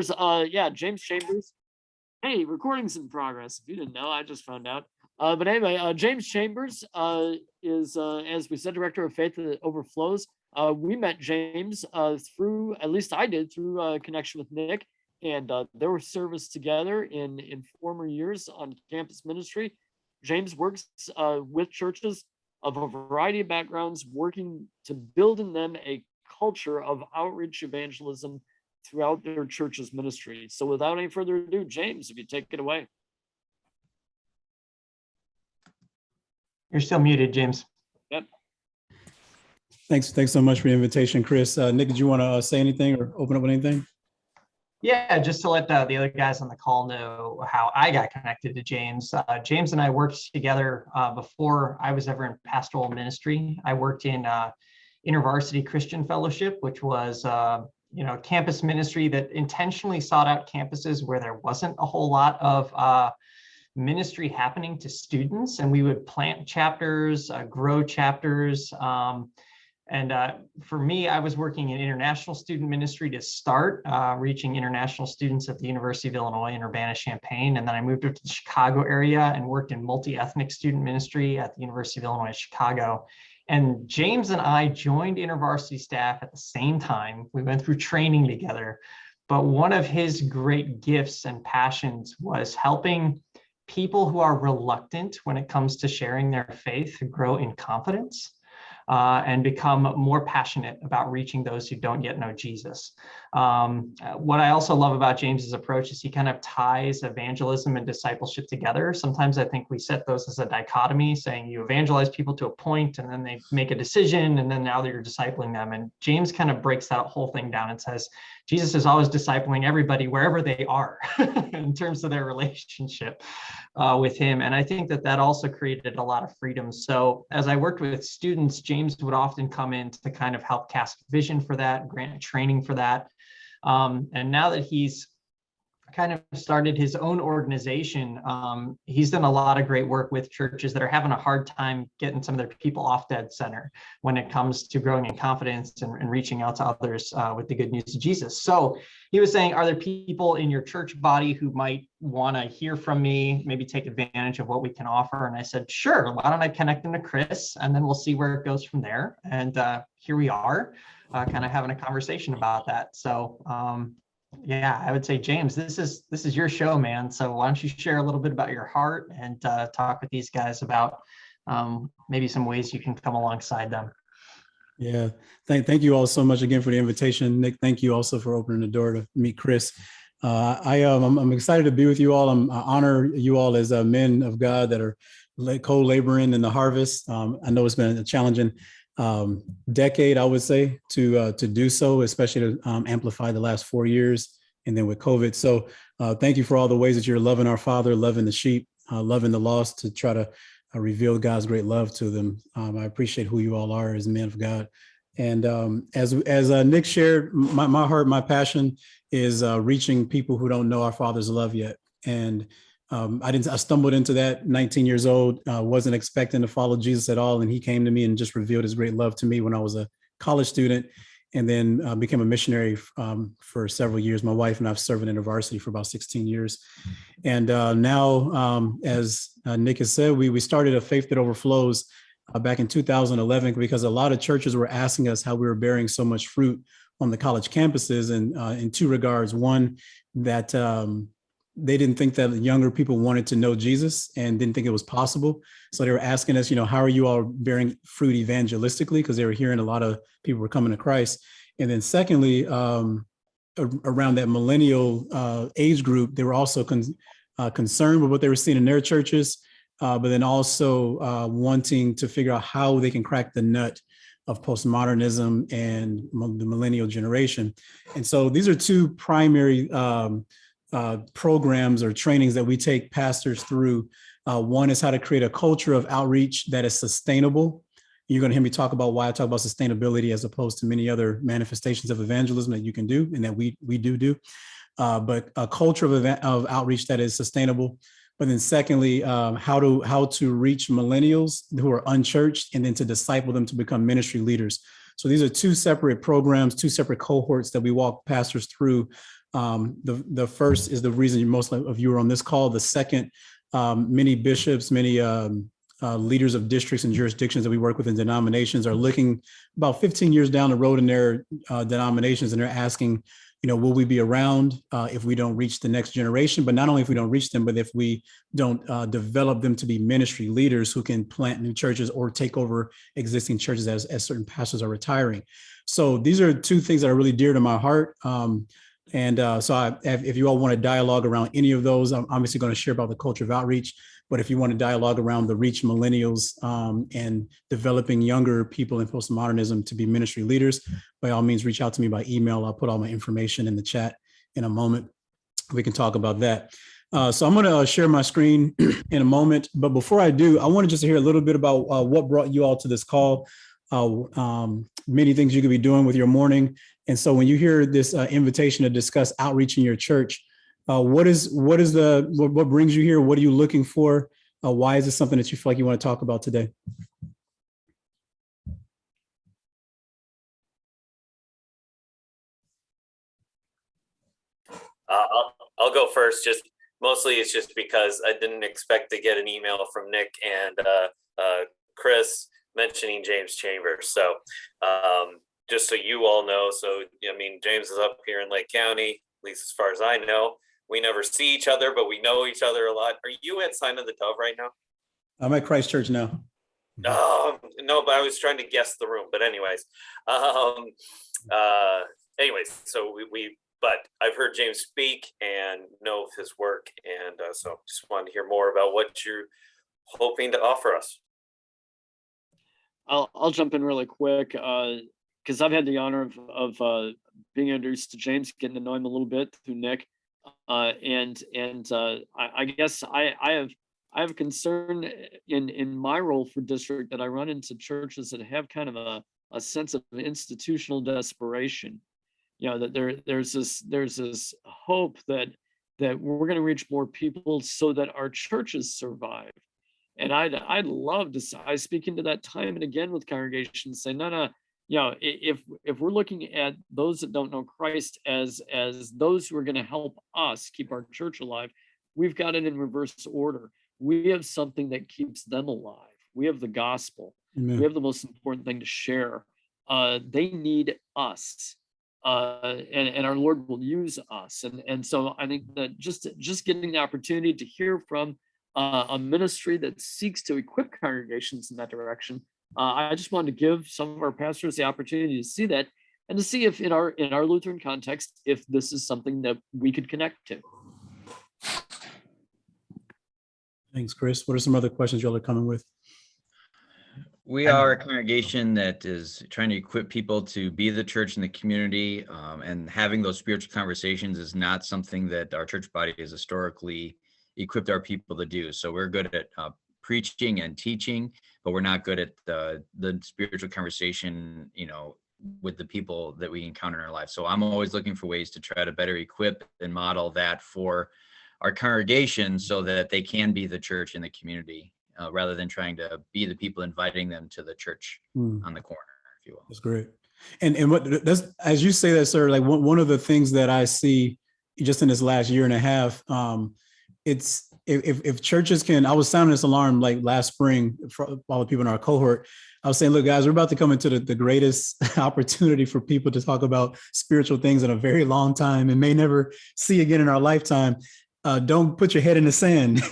Yeah, James Chambers. Hey, recording's in progress. If you didn't know, I just found out. But anyway, James Chambers is, as we said, director of Faith That Overflows. We met James through, at least I did, through connection with Nick, and there were service together in former years on campus ministry. James works with churches of a variety of backgrounds, working to build in them a culture of outreach evangelism throughout their church's ministry. So without any further ado, James, if you take it away. You're still muted, James. Yep. Thanks so much for the invitation, Chris. Nick, did you want to say anything or open up with anything? Yeah, just to let the other guys on the call know how I got connected to James. James and I worked together before I was ever in pastoral ministry. I worked in InterVarsity Christian Fellowship, which was campus ministry that intentionally sought out campuses where there wasn't a whole lot of ministry happening to students, and we would plant chapters, grow chapters. For me, I was working in international student ministry to start, reaching international students at the University of Illinois in Urbana-Champaign. And then I moved up to the Chicago area and worked in multi-ethnic student ministry at the University of Illinois, Chicago. And James and I joined InterVarsity staff at the same time. We went through training together. But one of his great gifts and passions was helping people who are reluctant when it comes to sharing their faith grow in confidence. And become more passionate about reaching those who don't yet know Jesus. What I also love about James's approach is he kind of ties evangelism and discipleship together. Sometimes I think we set those as a dichotomy, saying you evangelize people to a point and then they make a decision and then now you're discipling them. And James kind of breaks that whole thing down and says, Jesus is always discipling everybody wherever they are in terms of their relationship with him. And I think that also created a lot of freedom. So as I worked with students, James would often come in to kind of help cast vision for that, grant training for that. And now that he's kind of started his own organization, he's done a lot of great work with churches that are having a hard time getting some of their people off dead center when it comes to growing in confidence and reaching out to others with the good news of Jesus. So he was saying, are there people in your church body who might want to hear from me, maybe take advantage of what we can offer? And I said, sure, why don't I connect them to Chris and then we'll see where it goes from there. And here we are kind of having a conversation about that. So yeah, I would say, James, this is your show, man. So why don't you share a little bit about your heart and talk with these guys about maybe some ways you can come alongside them. Yeah, thank you all so much again for the invitation. Nick, thank you also for opening the door to meet Chris. I'm excited to be with you all. I honor you all as men of God that are co-laboring in the harvest. I know it's been a challenging decade, I would say, to do so, especially to amplify the last 4 years and then with COVID. So thank you for all the ways that you're loving our Father, loving the sheep, loving the lost, to try to reveal God's great love to them. I appreciate who you all are as men of God. And as Nick shared, my heart, my passion is reaching people who don't know our Father's love yet. And I stumbled into that 19 years old, wasn't expecting to follow Jesus at all. And he came to me and just revealed his great love to me when I was a college student, and then became a missionary for several years. My wife and I've served in InterVarsity for about 16 years. And now, as Nick has said, we started a Faith That Overflows back in 2011, because a lot of churches were asking us how we were bearing so much fruit on the college campuses, and in two regards. One, that they didn't think that younger people wanted to know Jesus and didn't think it was possible. So they were asking us, how are you all bearing fruit evangelistically? Because they were hearing a lot of people were coming to Christ. And then secondly, around that millennial age group, they were also concerned with what they were seeing in their churches, but then also wanting to figure out how they can crack the nut of postmodernism and the millennial generation. And so these are two primary programs or trainings that we take pastors through. One is how to create a culture of outreach that is sustainable. You're going to hear me talk about why I talk about sustainability as opposed to many other manifestations of evangelism that you can do and that we do. But a culture of outreach that is sustainable. But then secondly, how to reach millennials who are unchurched, and then to disciple them to become ministry leaders. So these are two separate programs, two separate cohorts that we walk pastors through The first is the reason most of you are on this call. The second, many bishops, many leaders of districts and jurisdictions that we work with in denominations are looking about 15 years down the road in their denominations, and they're asking, will we be around if we don't reach the next generation? But not only if we don't reach them, but if we don't develop them to be ministry leaders who can plant new churches or take over existing churches as certain pastors are retiring. So these are two things that are really dear to my heart. If you all want to dialogue around any of those, I'm obviously going to share about the culture of outreach. But if you want to dialogue around the reach millennials and developing younger people in postmodernism to be ministry leaders, by all means, reach out to me by email. I'll put all my information in the chat in a moment. We can talk about that. So I'm going to share my screen in a moment. But before I do, I want to just hear a little bit about what brought you all to this call. Many things you could be doing with your morning. And so when you hear this invitation to discuss outreach in your church, what brings you here? What are you looking for? Why is this something that you feel like you want to talk about today? I'll go first. Just mostly it's just because I didn't expect to get an email from Nick and Chris mentioning James Chambers. So just so you all know, James is up here in Lake County, at least as far as I know. We never see each other, but we know each other a lot. Are you at Sign of the Dove right now? I'm at Christ Church now. No, but I was trying to guess the room. But anyways, but I've heard James speak and know of his work, and so just wanted to hear more about what you're hoping to offer us. I'll jump in really quick because I've had the honor of being introduced to James, getting to know him a little bit through Nick. I guess I have concern in my role for district that I run into churches that have kind of a sense of institutional desperation. That there's this hope that we're going to reach more people so that our churches survive. And I'd love to. I speak into that time and again with congregations, say no. If we're looking at those that don't know Christ as those who are going to help us keep our church alive, we've got it in reverse order. We have something that keeps them alive. We have the gospel. Amen. We have the most important thing to share. They need us, and our Lord will use us. And so I think that just getting the opportunity to hear from a ministry that seeks to equip congregations in that direction. I just wanted to give some of our pastors the opportunity to see that and to see if in our Lutheran context, if this is something that we could connect to. Thanks, Chris. What are some other questions y'all are coming with? We are a congregation that is trying to equip people to be the church in the community, and having those spiritual conversations is not something that our church body has historically equipped our people to do. So we're good at preaching and teaching, but we're not good at the spiritual conversation, with the people that we encounter in our life. So I'm always looking for ways to try to better equip and model that for our congregation so that they can be the church in the community, rather than trying to be the people inviting them to the church on the corner, if you will. That's great. And what that's, as you say that, sir, like one of the things that I see just in this last year and a half, it's if churches can, I was sounding this alarm like last spring for all the people in our cohort. I was saying, look, guys, we're about to come into the greatest opportunity for people to talk about spiritual things in a very long time and may never see again in our lifetime. Don't put your head in the sand.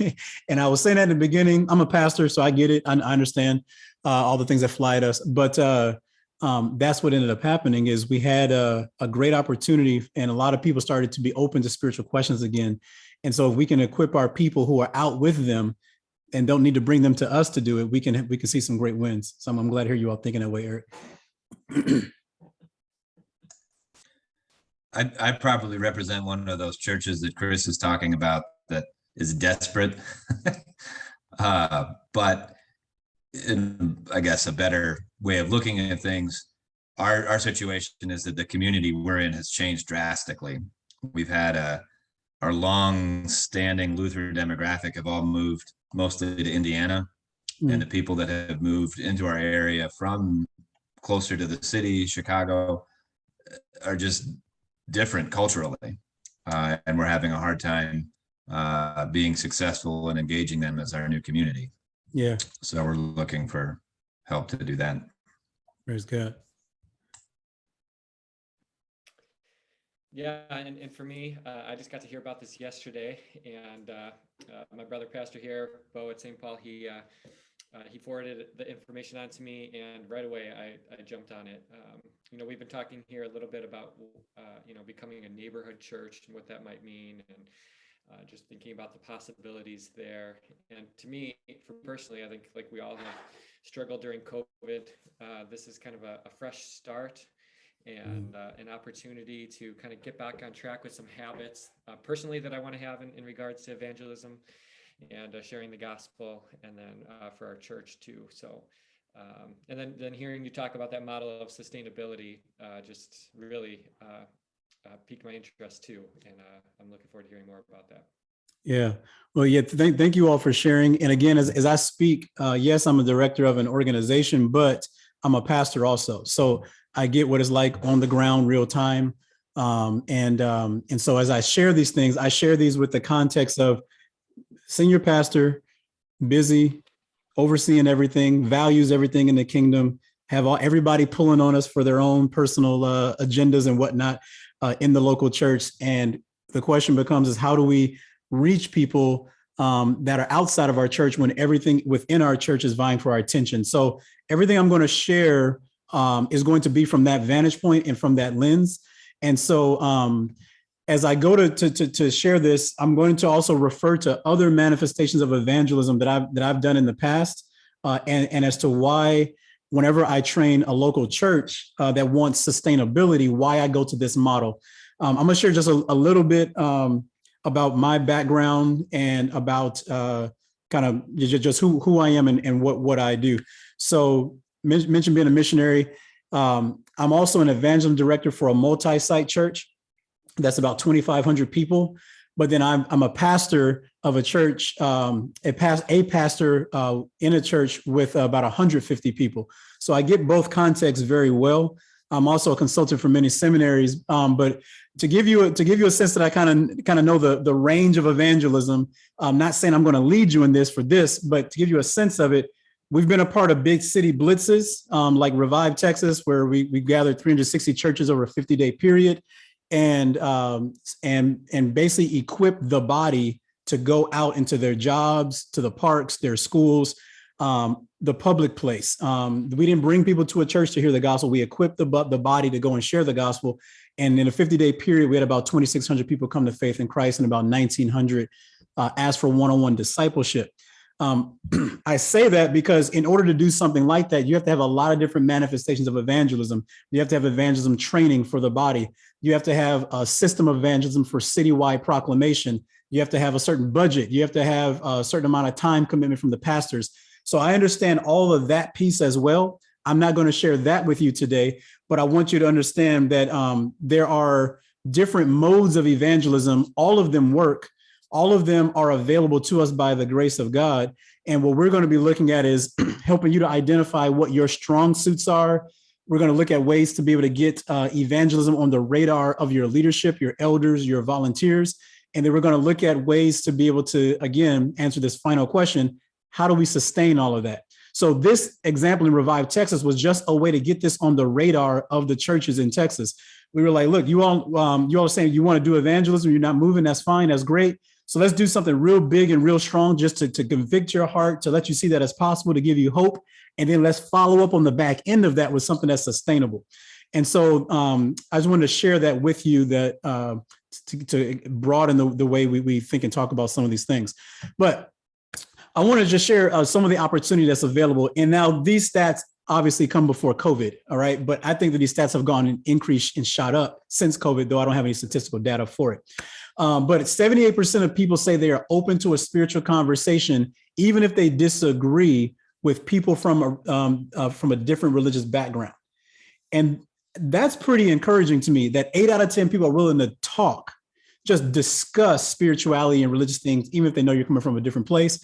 And I was saying that in the beginning. I'm a pastor, so I get it. I understand all the things that fly at us. But that's what ended up happening is we had a great opportunity, and a lot of people started to be open to spiritual questions again. And so if we can equip our people who are out with them and don't need to bring them to us to do it, we can see some great wins. So I'm glad to hear you all thinking that way, Eric. I probably represent one of those churches that Chris is talking about that is desperate. But in, I guess, a better way of looking at things, our situation is that the community we're in has changed drastically. We've had our long-standing Lutheran demographic have all moved mostly to Indiana, and the people that have moved into our area from closer to the city, Chicago, are just different culturally. and we're having a hard time being successful in engaging them as our new community. Yeah, So we're looking for help to do that. praise God. Yeah, and for me, I just got to hear about this yesterday, and my brother pastor here, Bo at St. Paul, he forwarded the information on to me, and right away I jumped on it. We've been talking here a little bit about becoming a neighborhood church and what that might mean, and just thinking about the possibilities there. And to me, for personally, I think like we all have struggled during COVID. This is kind of a fresh start and an opportunity to kind of get back on track with some habits personally that I want to have in regards to evangelism and sharing the gospel, and then for our church too. So and then hearing you talk about that model of sustainability just really piqued my interest too, and I'm looking forward to hearing more about that. Yeah. Well, yeah, thank you all for sharing. And again, as I speak, yes, I'm a director of an organization, but I'm a pastor also. So I get what it's like on the ground, real time. And so as I share these things, I share these with the context of senior pastor, busy, overseeing everything, values everything in the kingdom, have everybody pulling on us for their own personal agendas and whatnot in the local church. And the question becomes is how do we reach people that are outside of our church when everything within our church is vying for our attention? So everything I'm going to share is going to be from that vantage point and from that lens. And so as I go to share this, I'm going to also refer to other manifestations of evangelism that I've done in the past, and as to why, whenever I train a local church that wants sustainability, why I go to this model. I'm going to share just a little bit about my background and about kind of just who I am and what I do. So mentioned being a missionary. I'm also an evangelism director for a multi-site church that's about 2,500 people. But then I'm a pastor of a church, a pastor in a church with about 150 people. So I get both contexts very well. I'm also a consultant for many seminaries, but to give you a sense that I kind of know the range of evangelism. I'm not saying I'm going to lead you in this for this, but to give you a sense of it, we've been a part of big city blitzes like Revive Texas, where we gathered 360 churches over a 50-day period, and basically equip the body to go out into their jobs, to the parks, their schools, the public place. We didn't bring people to a church to hear the gospel. We equipped the body to go and share the gospel. And in a 50-day period, we had about 2,600 people come to faith in Christ, and about 1,900 ask for one-on-one discipleship. I say that because in order to do something like that, you have to have a lot of different manifestations of evangelism. You have to have evangelism training for the body. You have to have a system of evangelism for citywide proclamation. You have to have a certain budget. You have to have a certain amount of time commitment from the pastors. So I understand all of that piece as well. I'm not going to share that with you today, but I want you to understand that there are different modes of evangelism. All of them work. All of them are available to us by the grace of God. And what we're going to be looking at is helping you to identify what your strong suits are. We're going to look at ways to be able to get evangelism on the radar of your leadership, your elders, your volunteers. And then we're going to look at ways to be able to, again, answer this final question. How do we sustain all of that? So this example in Revive Texas was just a way to get this on the radar of the churches in Texas. We were like, look, you all saying you want to do evangelism, you're not moving, that's fine, that's great. So let's do something real big and real strong just to convict your heart, to let you see that it's possible, to give you hope. And then let's follow up on the back end of that with something that's sustainable. And so I just wanted to share that with you, that to broaden the way we think and talk about some of these things. But I want to just share some of the opportunity that's available. And now these stats obviously come before COVID, all right? But I think that these stats have gone and increased and shot up since COVID, though I don't have any statistical data for it. But 78% of people say they are open to a spiritual conversation, even if they disagree with people from a different religious background. And that's pretty encouraging to me, that 8 out of 10 people are willing to talk, just discuss spirituality and religious things, even if they know you're coming from a different place.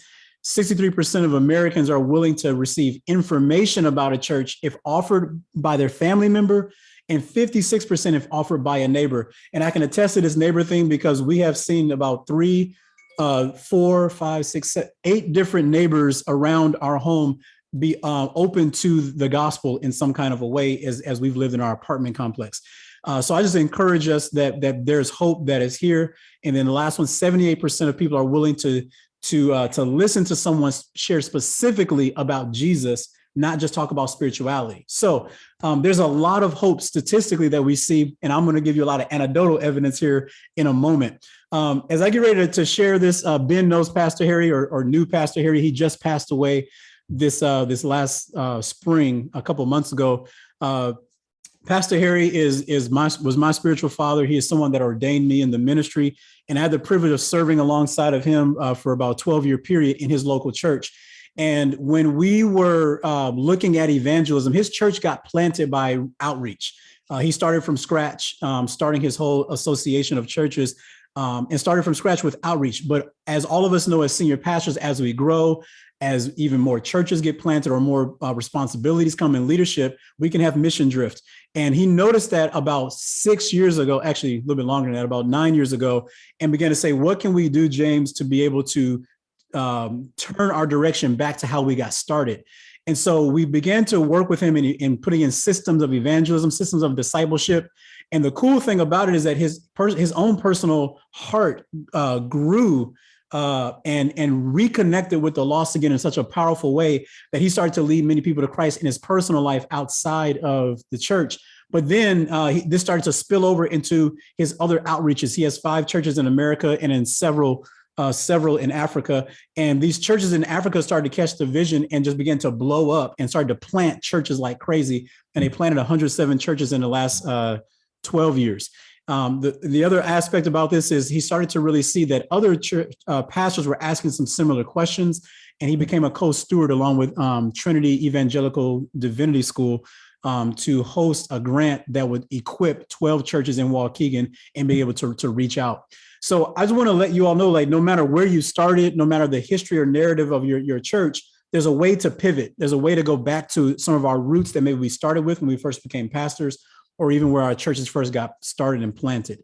63% of Americans are willing to receive information about a church if offered by their family member, and 56% if offered by a neighbor. And I can attest to this neighbor thing because we have seen about 3, 4, 5, 6, 7, 8 different neighbors around our home be open to the gospel in some kind of a way as we've lived in our apartment complex. So I just encourage us that there's hope that is here. And then the last one, 78% of people are willing to listen to someone share specifically about Jesus, not just talk about spirituality. So there's a lot of hope statistically that we see, and I'm going to give you a lot of anecdotal evidence here in a moment. As I get ready to share this, Ben knows Pastor Harry or knew Pastor Harry. He just passed away this last spring, a couple months ago. Pastor Harry was my spiritual father. He is someone that ordained me in the ministry, and I had the privilege of serving alongside of him for about a 12-year period in his local church. And when we were looking at evangelism, his church got planted by outreach. He started from scratch, starting his whole association of churches, and started from scratch with outreach. But as all of us know, as senior pastors, as we grow, as even more churches get planted or more responsibilities come in leadership, we can have mission drift. And he noticed that about 6 years ago, actually a little bit longer than that, about 9 years ago, and began to say, what can we do, James, to be able to turn our direction back to how we got started? And so we began to work with him in putting in systems of evangelism, systems of discipleship. And the cool thing about it is that his own personal heart grew and reconnected with the lost again in such a powerful way that he started to lead many people to Christ in his personal life outside of the church. But then this started to spill over into his other outreaches. He has 5 churches in America and in several in Africa. And these churches in Africa started to catch the vision and just began to blow up and started to plant churches like crazy. And they planted 107 churches in the last 12 years. The other aspect about this is he started to really see that other pastors were asking some similar questions, and he became a co-steward along with Trinity Evangelical Divinity School to host a grant that would equip 12 churches in Waukegan and be able to reach out. So I just want to let you all know, like, no matter where you started, no matter the history or narrative of your church, there's a way to pivot. There's a way to go back to some of our roots that maybe we started with when we first became pastors, or even where our churches first got started and planted.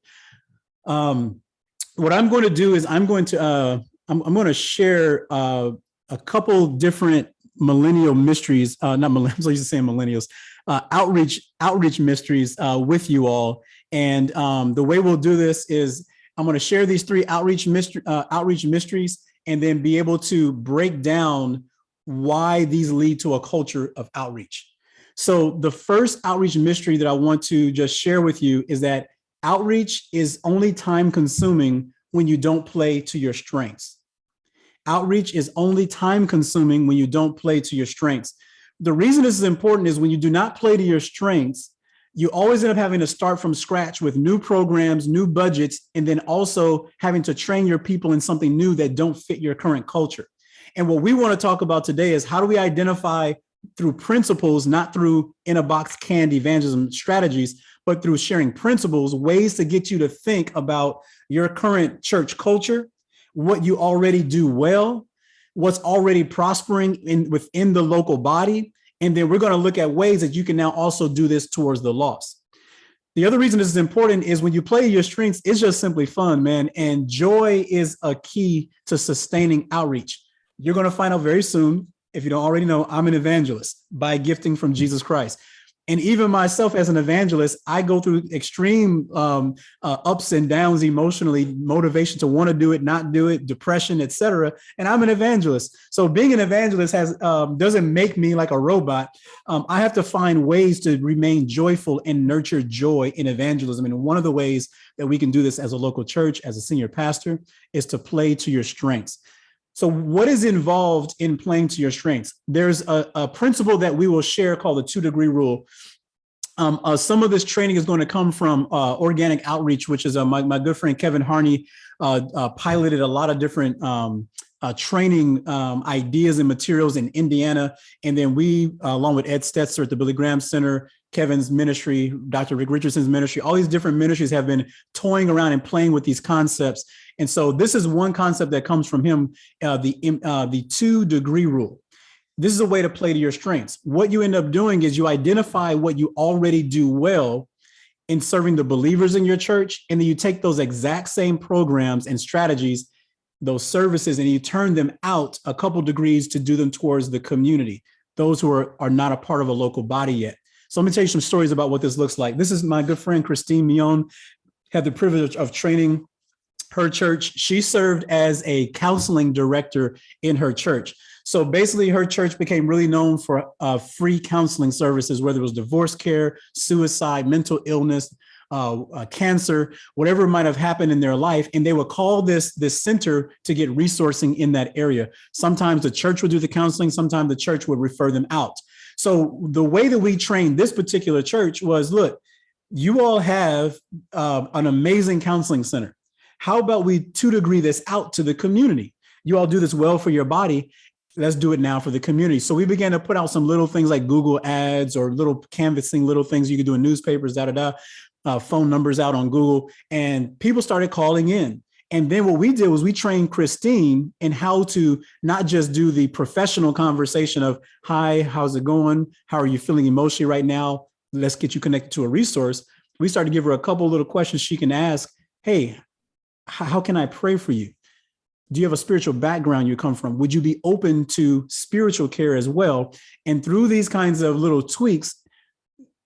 What I'm going to do is I'm going to share a couple different millennial mysteries, not millennials, I'm used to saying millennials, outreach mysteries with you all. And the way we'll do this is I'm going to share these 3 outreach mysteries and then be able to break down why these lead to a culture of outreach. So the first outreach mystery that I want to just share with you is that outreach is only time consuming when you don't play to your strengths. Outreach is only time consuming when you don't play to your strengths. The reason this is important is when you do not play to your strengths, you always end up having to start from scratch with new programs, new budgets, and then also having to train your people in something new that don't fit your current culture. And what we want to talk about today is how do we identify through principles, not through in-a-box canned evangelism strategies, but through sharing principles, ways to get you to think about your current church culture, what you already do well, what's already prospering within the local body. And then we're going to look at ways that you can now also do this towards the lost. The other reason this is important is when you play your strengths, it's just simply fun, man. And joy is a key to sustaining outreach. You're going to find out very soon, if you don't already know, I'm an evangelist by gifting from Jesus Christ. And even myself as an evangelist, I go through extreme ups and downs emotionally, motivation to want to do it, not do it, depression, etc. And I'm an evangelist. So being an evangelist doesn't make me like a robot. I have to find ways to remain joyful and nurture joy in evangelism. And one of the ways that we can do this as a local church, as a senior pastor, is to play to your strengths. So what is involved in playing to your strengths? There's a principle that we will share called the 2-degree rule. Some of this training is going to come from Organic Outreach, which is my good friend Kevin Harney piloted a lot of different training ideas and materials in Indiana. And then we, along with Ed Stetzer at the Billy Graham Center, Kevin's ministry, Dr. Rick Richardson's ministry, all these different ministries have been toying around and playing with these concepts. And so this is one concept that comes from him, the 2-degree rule. This is a way to play to your strengths. What you end up doing is you identify what you already do well in serving the believers in your church, and then you take those exact same programs and strategies, those services, and you turn them out a couple degrees to do them towards the community, those who are not a part of a local body yet. So let me tell you some stories about what this looks like. This is my good friend, Christine Mion, had the privilege of training her church. She served as a counseling director in her church. So basically, her church became really known for free counseling services, whether it was divorce care, suicide, mental illness, cancer, whatever might have happened in their life. And they would call this center to get resourcing in that area. Sometimes the church would do the counseling. Sometimes the church would refer them out. So the way that we trained this particular church was, look, you all have an amazing counseling center. How about we 2-degree this out to the community? You all do this well for your body. Let's do it now for the community. So we began to put out some little things like Google ads or little canvassing, little things you could do in newspapers, phone numbers out on Google, and people started calling in. And then what we did was we trained Christine in how to not just do the professional conversation of, hi, how's it going? How are you feeling emotionally right now? Let's get you connected to a resource. We started to give her a couple little questions she can ask. Hey, how can I pray for you? Do you have a spiritual background you come from? Would you be open to spiritual care as well? And through these kinds of little tweaks,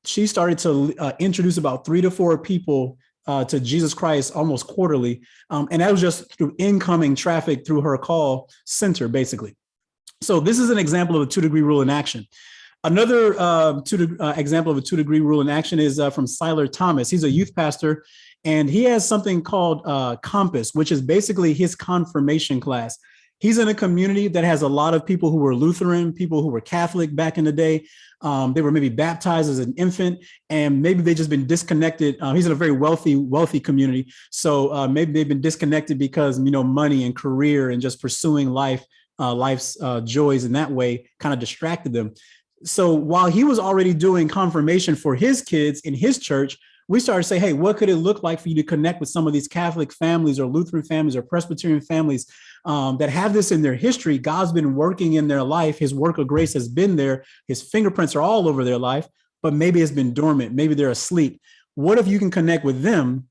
she started to introduce about 3 to 4 people to Jesus Christ almost quarterly. And that was just through incoming traffic through her call center, basically. So this is an example of a 2-degree rule in action. Another example of a 2-degree rule in action is from Siler Thomas. He's a youth pastor, and he has something called Compass, which is basically his confirmation class. He's in a community that has a lot of people who were Lutheran, people who were Catholic back in the day. They were maybe baptized as an infant, and maybe they've just been disconnected. He's in a very wealthy community. So maybe they've been disconnected because, money and career and just pursuing life's joys in that way kind of distracted them. So while he was already doing confirmation for his kids in his church, we started to say, hey, what could it look like for you to connect with some of these Catholic families or Lutheran families or Presbyterian families that have this in their history? God's been working in their life. His work of grace has been there. His fingerprints are all over their life, but maybe it's been dormant. Maybe they're asleep. What if you can connect with them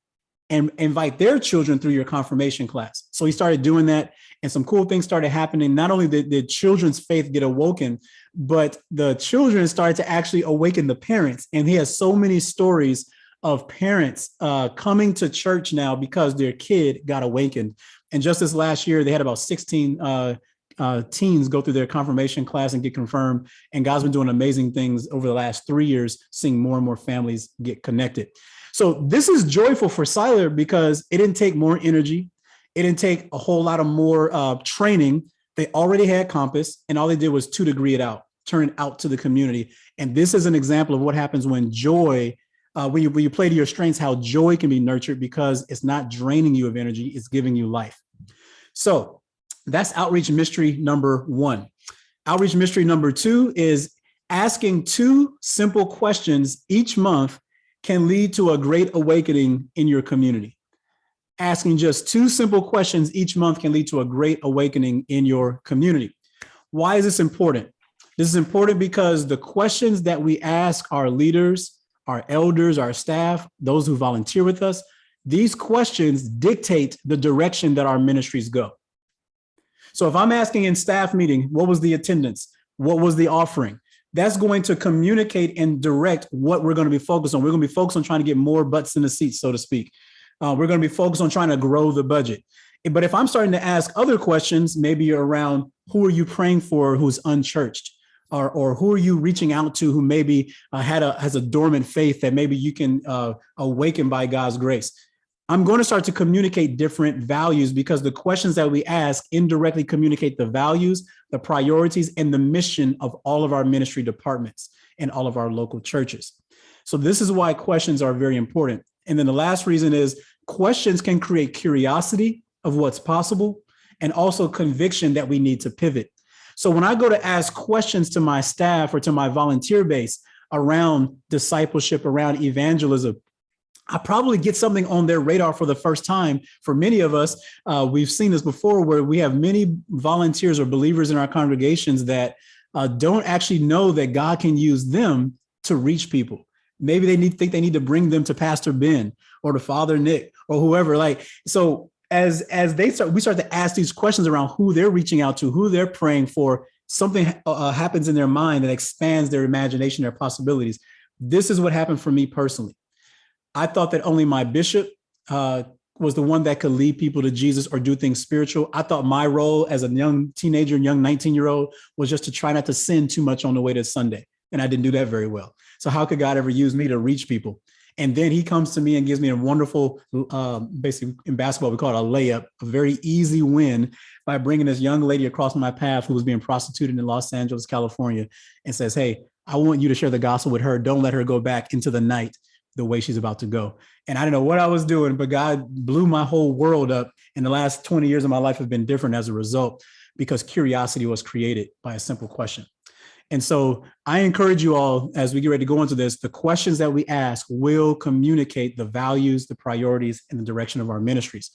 and invite their children through your confirmation class? So he started doing that, and some cool things started happening. Not only did the children's faith get awoken, but the children started to actually awaken the parents. And he has so many stories of parents coming to church now because their kid got awakened. And just this last year, they had about 16 teens go through their confirmation class and get confirmed. And God's been doing amazing things over the last 3 years, seeing more and more families get connected. So this is joyful for Siler because it didn't take more energy. It didn't take a whole lot of more training. They already had Compass, and all they did was 2-degree it out, turn it out to the community. And this is an example of what happens when joy, when you play to your strengths, how joy can be nurtured because it's not draining you of energy, it's giving you life. So that's outreach mystery number 1. Outreach mystery number 2 is asking 2 simple questions each month can lead to a great awakening in your community. Asking just 2 simple questions each month can lead to a great awakening in your community. Why is this important? This is important because the questions that we ask our leaders, our elders, our staff, those who volunteer with us, these questions dictate the direction that our ministries go. So if I'm asking in staff meeting, what was the attendance? What was the offering? That's going to communicate and direct what we're going to be focused on. We're going to be focused on trying to get more butts in the seats, so to speak. We're going to be focused on trying to grow the budget. But if I'm starting to ask other questions, maybe around who are you praying for who's unchurched? Or who are you reaching out to who maybe has a dormant faith that maybe you can awaken by God's grace? I'm going to start to communicate different values because the questions that we ask indirectly communicate the values, the priorities, and the mission of all of our ministry departments and all of our local churches. So this is why questions are very important. And then the last reason is questions can create curiosity of what's possible and also conviction that we need to pivot. So when I go to ask questions to my staff or to my volunteer base around discipleship, around evangelism, I probably get something on their radar for the first time. For many of us, we've seen this before where we have many volunteers or believers in our congregations that don't actually know that God can use them to reach people. Maybe they think they need to bring them to Pastor Ben or to Father Nick or whoever. Like, so as we start to ask these questions around who they're reaching out to, who they're praying for, something happens in their mind that expands their imagination, their possibilities. This is what happened for me personally. I thought that only my bishop was the one that could lead people to Jesus or do things spiritual. I thought my role as a young teenager, young 19-year-old was just to try not to sin too much on the way to Sunday. And I didn't do that very well. So how could God ever use me to reach people? And then he comes to me and gives me a wonderful, basically in basketball, we call it a layup, a very easy win by bringing this young lady across my path who was being prostituted in Los Angeles, California, and says, hey, I want you to share the gospel with her. Don't let her go back into the night the way she's about to go. And I didn't know what I was doing, but God blew my whole world up. And the last 20 years of my life have been different as a result because curiosity was created by a simple question. And so I encourage you all, as we get ready to go into this, the questions that we ask will communicate the values, the priorities, and the direction of our ministries.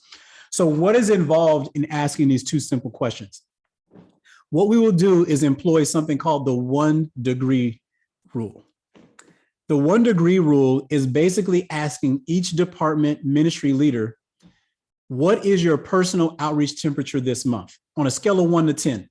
So what is involved in asking these two simple questions? What we will do is employ something called the 1 degree rule. The 1 degree rule is basically asking each department ministry leader, what is your personal outreach temperature this month? On a scale of 1 to 10.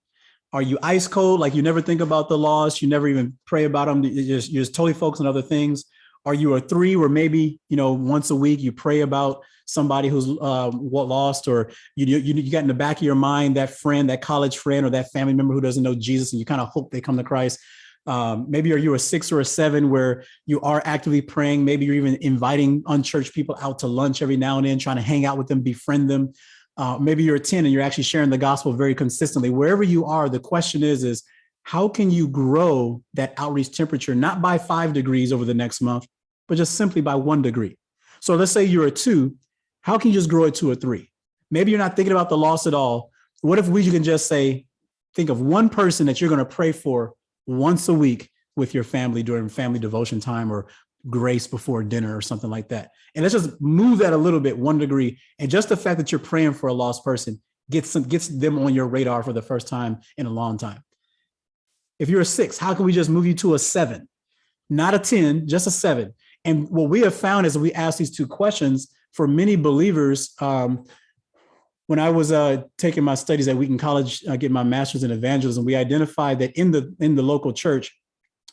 Are you ice cold? Like you never think about the lost, you never even pray about them. You're just totally focused on other things. Are you a 3 where maybe, once a week you pray about somebody who's lost, or you got in the back of your mind that friend, that college friend or that family member who doesn't know Jesus and you kind of hope they come to Christ? Maybe are you a 6 or a 7 where you are actively praying? Maybe you're even inviting unchurched people out to lunch every now and then, trying to hang out with them, befriend them. Maybe you're a 10 and you're actually sharing the gospel very consistently. Wherever you are, the question is how can you grow that outreach temperature, not by 5 degrees over the next month, but just simply by 1 degree? So let's say you're a 2. How can you just grow it to a 3? Maybe you're not thinking about the loss at all. What if you can just say, think of one person that you're going to pray for once a week with your family during family devotion time or grace before dinner or something like that. And let's just move that a little bit, 1 degree. And just the fact that you're praying for a lost person gets them on your radar for the first time in a long time. If you're a 6, how can we just move you to a 7? Not a 10, just a 7. And what we have found as we ask these two questions for many believers, when I was taking my studies at Wheaton College, getting my master's in evangelism, we identified that in the local church,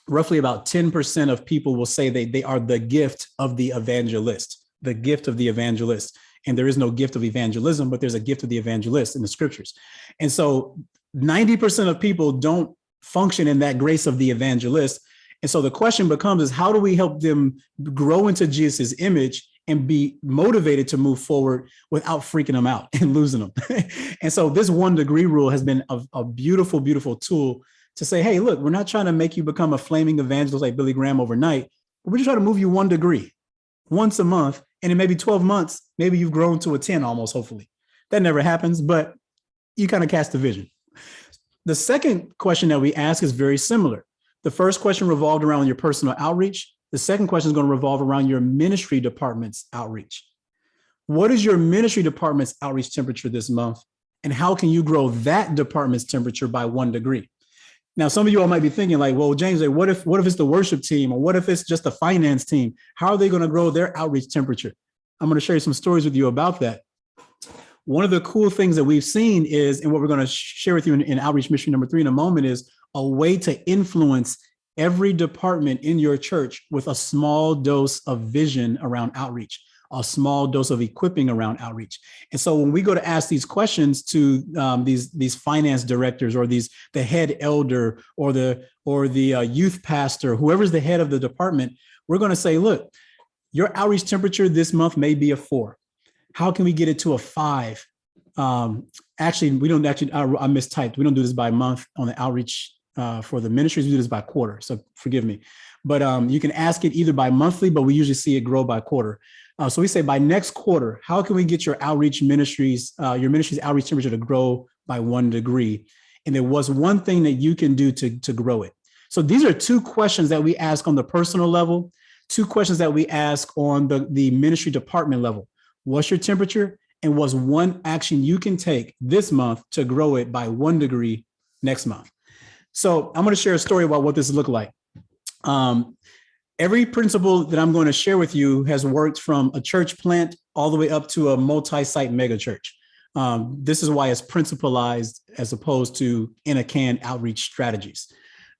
roughly about 10% of people will say they are the gift of the evangelist, the gift of the evangelist. And there is no gift of evangelism, but there's a gift of the evangelist in the scriptures. And so 90% of people don't function in that grace of the evangelist. And so the question becomes is how do we help them grow into Jesus' image and be motivated to move forward without freaking them out and losing them? And so this 1 degree rule has been a beautiful, beautiful tool to say, hey, look, we're not trying to make you become a flaming evangelist like Billy Graham overnight, but we're just trying to move you 1 degree once a month. And in maybe 12 months, maybe you've grown to a 10 almost, hopefully. That never happens, but you kind of cast a vision. The second question that we ask is very similar. The first question revolved around your personal outreach. The second question is going to revolve around your ministry department's outreach. What is your ministry department's outreach temperature this month? And how can you grow that department's temperature by 1 degree? Now, some of you all might be thinking like, well, James, what if it's the worship team, or what if it's just the finance team? How are they going to grow their outreach temperature? I'm going to share some stories with you about that. One of the cool things that we've seen is, and what we're going to share with you in outreach mission number 3 in a moment, is a way to influence every department in your church with a small dose of vision around outreach, a small dose of equipping around outreach. And so when we go to ask these questions to these finance directors or the head elder or the youth pastor, whoever's the head of the department, we're going to say, look, your outreach temperature this month may be a 4. How can we get it to a 5? Actually, we don't actually, I mistyped. We don't do this by month on the outreach for the ministries. We do this by quarter. So forgive me. But you can ask it either by monthly, but we usually see it grow by quarter. So we say by next quarter, how can we get your outreach ministries, your ministry's outreach temperature to grow by 1 degree? And there was one thing that you can do to grow it. So these are 2 questions that we ask on the personal level two questions that we ask on the ministry department level. What's your temperature? And what's one action you can take this month to grow it by 1 degree next month? So I'm going to share a story about what this looked like. Every principle that I'm going to share with you has worked from a church plant all the way up to a multi-site mega church. This is why it's principalized as opposed to in a can outreach strategies.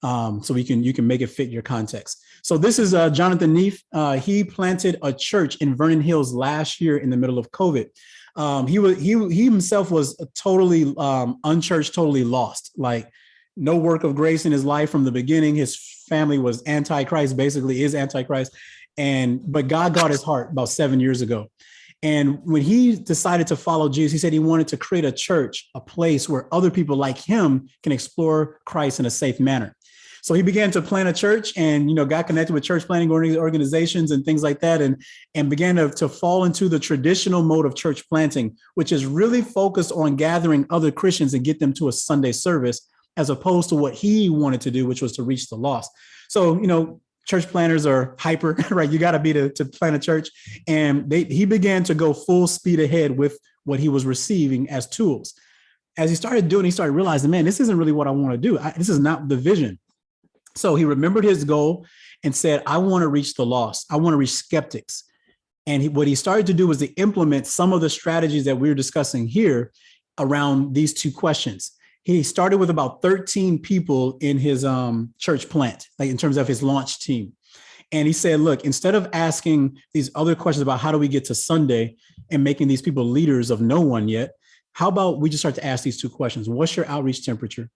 So you can make it fit your context. So this is Jonathan Neef. He planted a church in Vernon Hills last year in the middle of COVID. He himself was totally unchurched, totally lost, like no work of grace in his life from the beginning. His family was anti-Christ, basically is anti-Christ. But God got his heart about 7 years ago. And when he decided to follow Jesus, he said he wanted to create a church, a place where other people like him can explore Christ in a safe manner. So he began to plant a church and, got connected with church planting organizations and things like that, and began to fall into the traditional mode of church planting, which is really focused on gathering other Christians and get them to a Sunday service, as opposed to what he wanted to do, which was to reach the lost. So, church planners are hyper, right? You got to be to plant a church. And he began to go full speed ahead with what he was receiving as tools. As he started doing, he started realizing, man, this isn't really what I want to do. This is not the vision. So he remembered his goal and said, I want to reach the lost. I want to reach skeptics. And what he started to do was to implement some of the strategies that we're discussing here around these two questions. He started with about 13 people in his church plant, like in terms of his launch team. And he said, look, instead of asking these other questions about how do we get to Sunday and making these people leaders of no one yet, how about we just start to ask these two questions? What's your outreach temperature?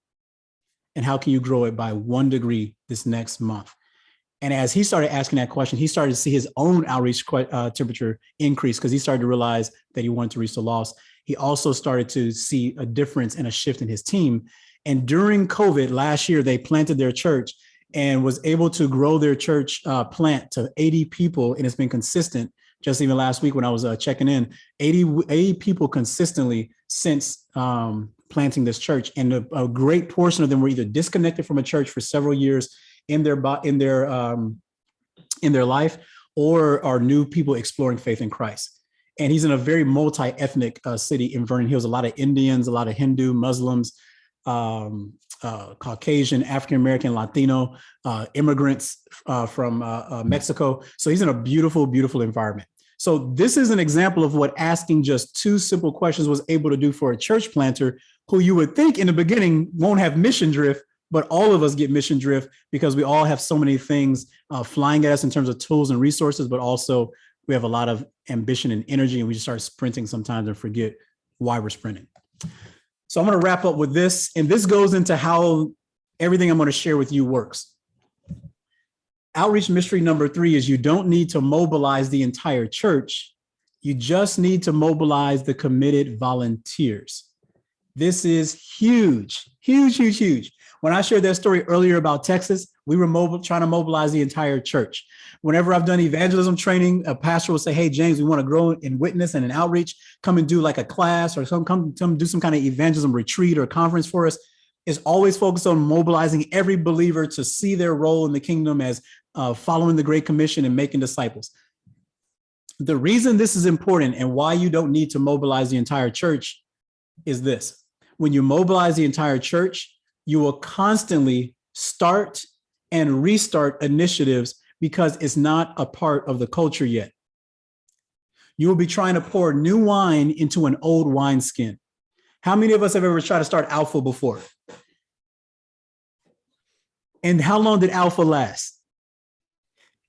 And how can you grow it by 1 degree this next month? And as he started asking that question, he started to see his own outreach temperature increase because he started to realize that he wanted to reach the lost. He also started to see a difference and a shift in his team. And during COVID last year, they planted their church and was able to grow their church plant to 80 people. And it's been consistent. Just even last week when I was checking in, 80 people consistently since planting this church. And a great portion of them were either disconnected from a church for several years in their life, or are new people exploring faith in Christ. And he's in a very multi-ethnic city in Vernon Hills, a lot of Indians, a lot of Hindu, Muslims, Caucasian, African-American, Latino, immigrants from Mexico. So he's in a beautiful, beautiful environment. So this is an example of what asking just two simple questions was able to do for a church planter who you would think in the beginning won't have mission drift, but all of us get mission drift because we all have so many things flying at us in terms of tools and resources, but also we have a lot of ambition and energy, and we just start sprinting sometimes and forget why we're sprinting. So I'm going to wrap up with this, and this goes into how everything I'm going to share with you works. Outreach mystery number 3 is you don't need to mobilize the entire church. You just need to mobilize the committed volunteers. This is huge, huge, huge, huge. When I shared that story earlier about Texas, we were trying to mobilize the entire church. Whenever I've done evangelism training, a pastor will say, hey, James, we want to grow in witness and in outreach. Come and do like a class or come do some kind of evangelism retreat or conference for us. It's always focused on mobilizing every believer to see their role in the kingdom as following the Great Commission and making disciples. The reason this is important and why you don't need to mobilize the entire church is this. When you mobilize the entire church, you will constantly start and restart initiatives because it's not a part of the culture yet. You will be trying to pour new wine into an old wineskin. How many of us have ever tried to start Alpha before? And how long did Alpha last?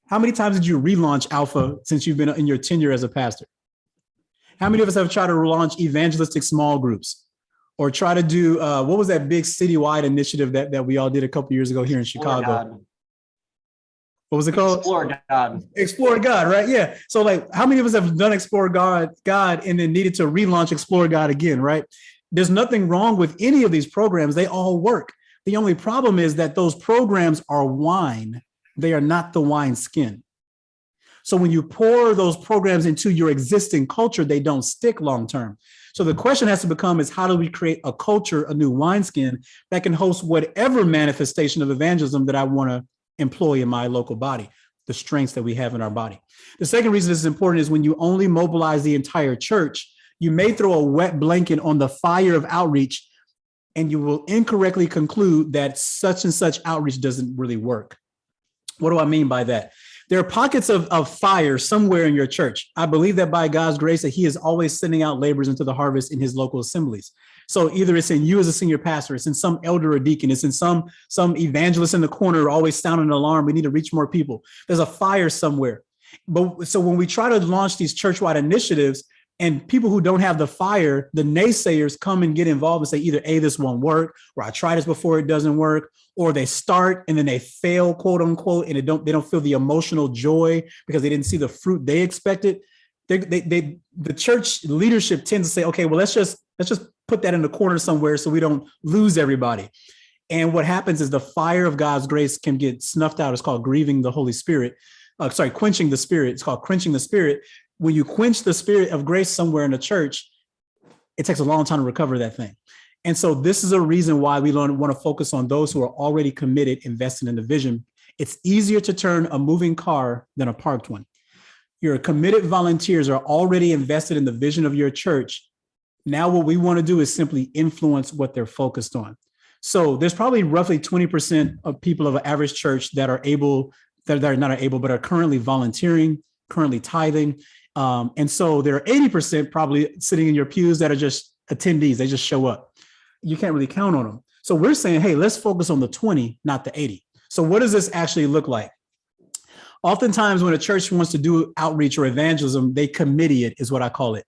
How many times did you relaunch Alpha since you've been in your tenure as a pastor? How many of us have tried to relaunch evangelistic small groups? Or try to do, what was that big citywide initiative that we all did a couple years ago here in Chicago? What was it called? Explore God. Explore God, right? Yeah. So like, how many of us have done Explore God and then needed to relaunch Explore God again, right? There's nothing wrong with any of these programs. They all work. The only problem is that those programs are wine. They are not the wine skin. So when you pour those programs into your existing culture, they don't stick long term. So the question has to become is how do we create a culture, a new wineskin that can host whatever manifestation of evangelism that I want to employ in my local body? the strengths that we have in our body. The second reason this is important is when you only mobilize the entire church, you may throw a wet blanket on the fire of outreach, and you will incorrectly conclude that such and such outreach doesn't really work. What do I mean by that? There are pockets of fire somewhere in your church. I believe that by God's grace that he is always sending out laborers into the harvest in his local assemblies. So either it's in you as a senior pastor, it's in some elder or deacon, it's in some evangelist in the corner always sounding an alarm. We need to reach more people. There's a fire somewhere. But so when we try to launch these church-wide initiatives, and people who don't have the fire, the naysayers come and get involved and say either A, this won't work, or I tried this before, it doesn't work, or they start and then they fail, quote unquote, and they don't feel the emotional joy because they didn't see the fruit they expected. The church leadership tends to say, okay, well, let's just put that in the corner somewhere so we don't lose everybody. And what happens is the fire of God's grace can get snuffed out. It's called grieving the Holy Spirit. Quenching the Spirit. It's called quenching the Spirit. When you quench the spirit of grace somewhere in the church, it takes a long time to recover that thing. And so this is a reason why we want to focus on those who are already committed, invested in the vision. It's easier to turn a moving car than a parked one. Your committed volunteers are already invested in the vision of your church. Now what we want to do is simply influence what they're focused on. So there's probably roughly 20% of people of an average church that are not able, but are currently volunteering, currently tithing. And so there are 80% probably sitting in your pews that are just attendees. They just show up. You can't really count on them. So we're saying, hey, let's focus on the 20, not the 80. So what does this actually look like? Oftentimes when a church wants to do outreach or evangelism, they committee it, is what I call it.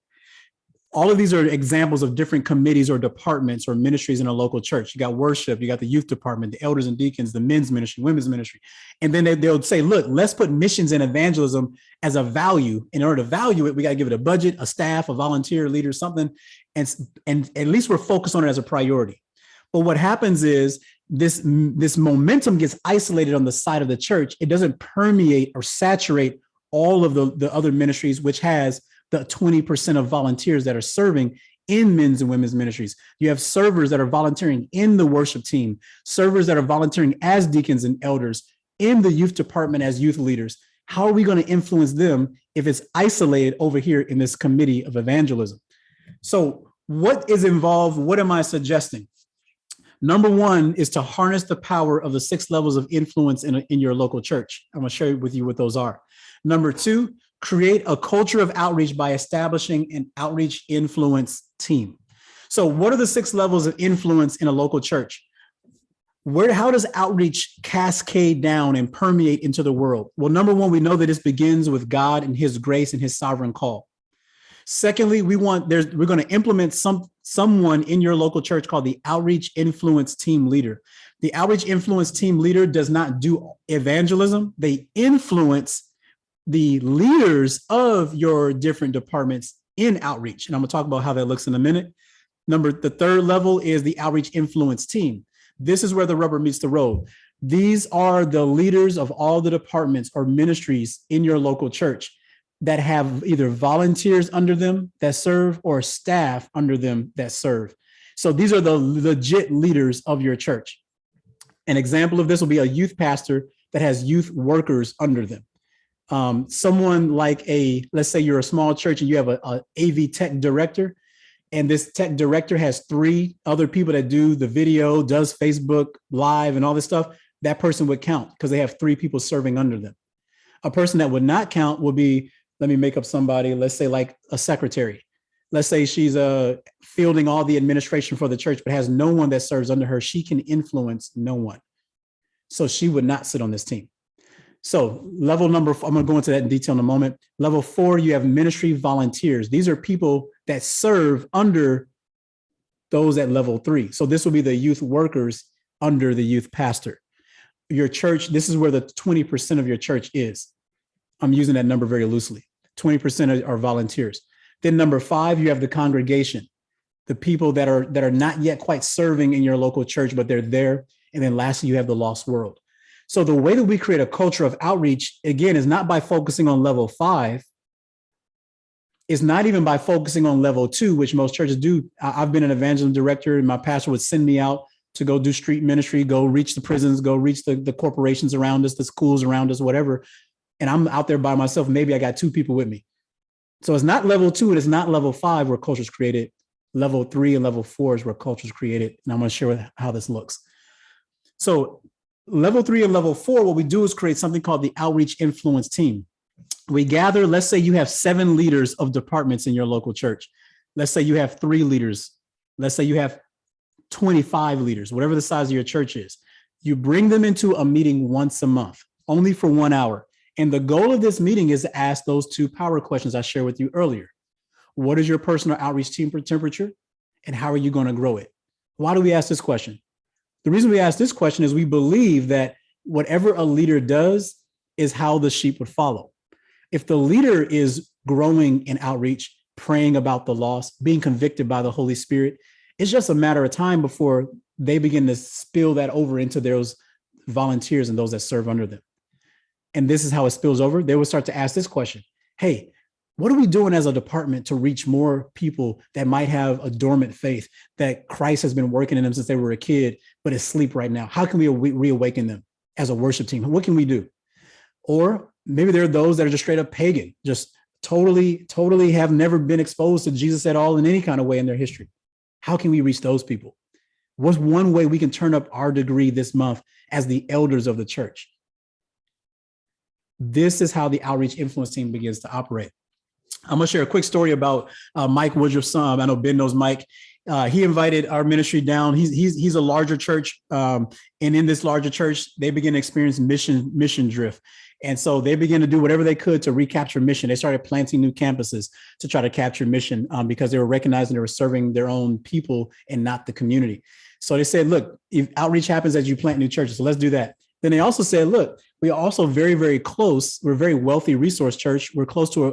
All of these are examples of different committees or departments or ministries in a local church. You got worship, you got the youth department, the elders and deacons, the men's ministry, women's ministry. And then they'll say, look, let's put missions and evangelism as a value. In order to value it, we got to give it a budget, a staff, a volunteer leader, something. And at least we're focused on it as a priority. But what happens is this momentum gets isolated on the side of the church. It doesn't permeate or saturate all of the other ministries, which has the 20% of volunteers that are serving in men's and women's ministries. You have servers that are volunteering in the worship team, servers that are volunteering as deacons and elders, in the youth department as youth leaders. How are we going to influence them if it's isolated over here in this committee of evangelism? So what is involved? What am I suggesting? Number one is to harness the power of the 6 levels of influence in your local church. I'm going to share with you what those are. Number two, create a culture of outreach by establishing an outreach influence team. So what are the 6 levels of influence in a local church? How does outreach cascade down and permeate into the world? Well, number one, we know that this begins with God and his grace and his sovereign call. Secondly, we're going to implement someone in your local church called the outreach influence team leader. The outreach influence team leader does not do evangelism. They influence the leaders of your different departments in outreach. And I'm going to talk about how that looks in a minute. The third level is the outreach influence team. This is where the rubber meets the road. These are the leaders of all the departments or ministries in your local church that have either volunteers under them that serve or staff under them that serve. So these are the legit leaders of your church. An example of this will be a youth pastor that has youth workers under them. Someone like let's say you're a small church and you have a AV tech director, and this tech director has 3 other people that do the video, does Facebook Live and all this stuff. That person would count because they have 3 people serving under them. A person that would not count would be, let me make up somebody, let's say like a secretary. Let's say she's fielding all the administration for the church, but has no one that serves under her. She can influence no one. So she would not sit on this team. So level number 4, I'm going to go into that in detail in a moment. Level 4, you have ministry volunteers. These are people that serve under those at level 3. So this will be the youth workers under the youth pastor. Your church, this is where the 20% of your church is. I'm using that number very loosely. 20% are volunteers. Then number 5, you have the congregation, the people that are not yet quite serving in your local church, but they're there. And then lastly, you have the lost world. So the way that we create a culture of outreach, again, is not by focusing on level 5. It's not even by focusing on level 2, which most churches do. I've been an evangelism director, and my pastor would send me out to go do street ministry, go reach the prisons, go reach the corporations around us, the schools around us, whatever. and I'm out there by myself. Maybe I got 2 people with me. So it's not level 2 and it's not level 5 where culture is created. Level 3 and level 4 is where culture is created. And I'm going to share how this looks. So level 3 and level 4, what we do is create something called the outreach influence team. We gather, let's say you have 7 leaders of departments in your local church. Let's say you have 3 leaders. Let's say you have 25 leaders, whatever the size of your church is. You bring them into a meeting once a month, only for 1 hour. And the goal of this meeting is to ask those 2 power questions I shared with you earlier. What is your personal outreach team temperature? And how are you going to grow it? Why do we ask this question? The reason we ask this question is we believe that whatever a leader does is how the sheep would follow. If the leader is growing in outreach, praying about the lost, being convicted by the Holy Spirit, it's just a matter of time before they begin to spill that over into those volunteers and those that serve under them. And this is how it spills over. They will start to ask this question. Hey, what are we doing as a department to reach more people that might have a dormant faith that Christ has been working in them since they were a kid, but is asleep right now? How can we reawaken them as a worship team? What can we do? Or maybe there are those that are just straight up pagan, just totally have never been exposed to Jesus at all in any kind of way in their history. How can we reach those people? What's one way we can turn up our degree this month as the elders of the church? This is how the outreach influence team begins to operate. I'm going to share a quick story about Mike Woodruff's son. I know Ben knows Mike. He invited our ministry down. He's a larger church. And in this larger church, they began to experience mission drift. And so they began to do whatever they could to recapture mission. They started planting new campuses to try to capture mission because they were recognizing they were serving their own people and not the community. So they said, look, if outreach happens as you plant new churches, so let's do that. Then they also said, look, we are also very, very close. We're a very wealthy resource church. We're close to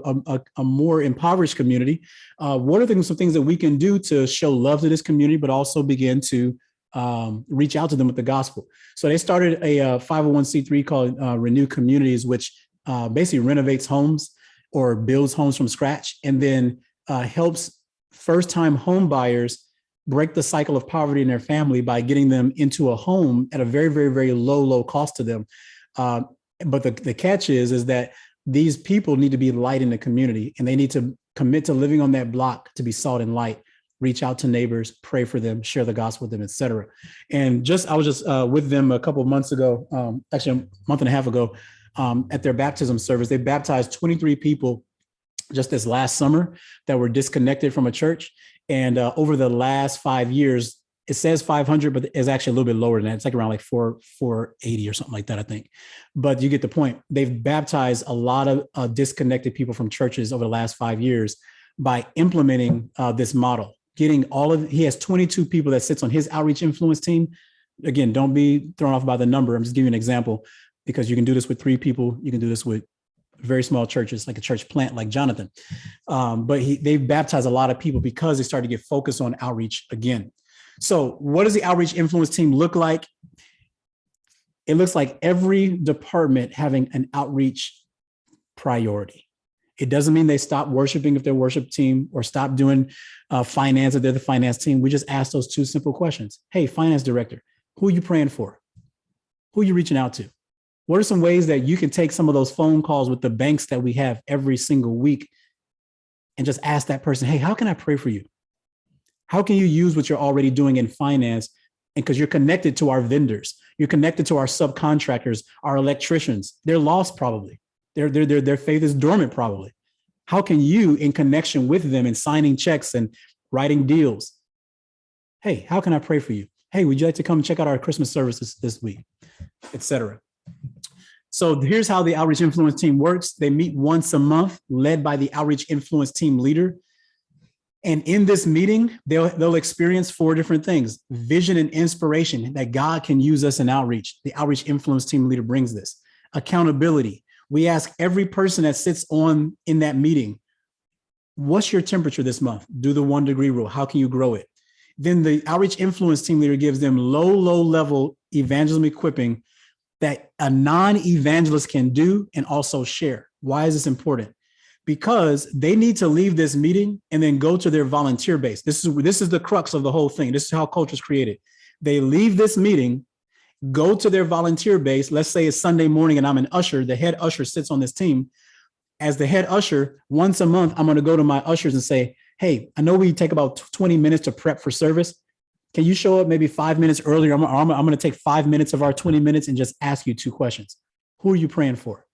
a more impoverished community. What are some things that we can do to show love to this community, but also begin to reach out to them with the gospel? So they started a 501c3 called Renew Communities, which basically renovates homes or builds homes from scratch, and then helps first-time home buyers break the cycle of poverty in their family by getting them into a home at a very, very, very low cost to them. But the catch is that these people need to be light in the community, and they need to commit to living on that block to be salt and light. Reach out to neighbors, pray for them, share the gospel with them, etc. And I was just with them a couple of months ago, actually a month and a half ago, at their baptism service. They baptized 23 people just this last summer that were disconnected from a church. And over the last 5 years, it says 500, but it's actually a little bit lower than that. It's like around like 480 or something like that, I think. But you get the point. They've baptized a lot of disconnected people from churches over the last 5 years by implementing this model. He has 22 people that sits on his outreach influence team. Again, don't be thrown off by the number. I'm just giving you an example because you can do this with 3 people. You can do this with very small churches, like a church plant like Jonathan. But they've baptized a lot of people because they started to get focused on outreach again. So what does the outreach influence team look like? It looks like every department having an outreach priority. It doesn't mean they stop worshiping if they're worship team or stop doing finance if they're the finance team. We just ask those 2 simple questions. Hey, finance director, who are you praying for? Who are you reaching out to? What are some ways that you can take some of those phone calls with the banks that we have every single week and just ask that person, hey, how can I pray for you? How can you use what you're already doing in finance? And because you're connected to our vendors, you're connected to our subcontractors, our electricians, they're lost probably. Their faith is dormant probably. How can you, in connection with them and signing checks and writing deals? Hey, how can I pray for you? Hey, would you like to come check out our Christmas services this week, etc. So here's how the outreach influence team works. They meet once a month, led by the outreach influence team leader. And in this meeting, they'll experience 4 different things: vision and inspiration that God can use us in outreach. The outreach influence team leader brings this. Accountability. We ask every person that sits in that meeting, what's your temperature this month? Do the 1 degree rule. How can you grow it? Then the outreach influence team leader gives them low level evangelism equipping that a non-evangelist can do and also share. Why is this important? Because they need to leave this meeting and then go to their volunteer base. This is the crux of the whole thing. This is how culture is created. They leave this meeting, go to their volunteer base. Let's say it's Sunday morning and I'm an usher. The head usher sits on this team. As the head usher, once a month, I'm going to go to my ushers and say, hey, I know we take about 20 minutes to prep for service. Can you show up maybe 5 minutes earlier? I'm going to take 5 minutes of our 20 minutes and just ask you 2 questions. Who are you praying for?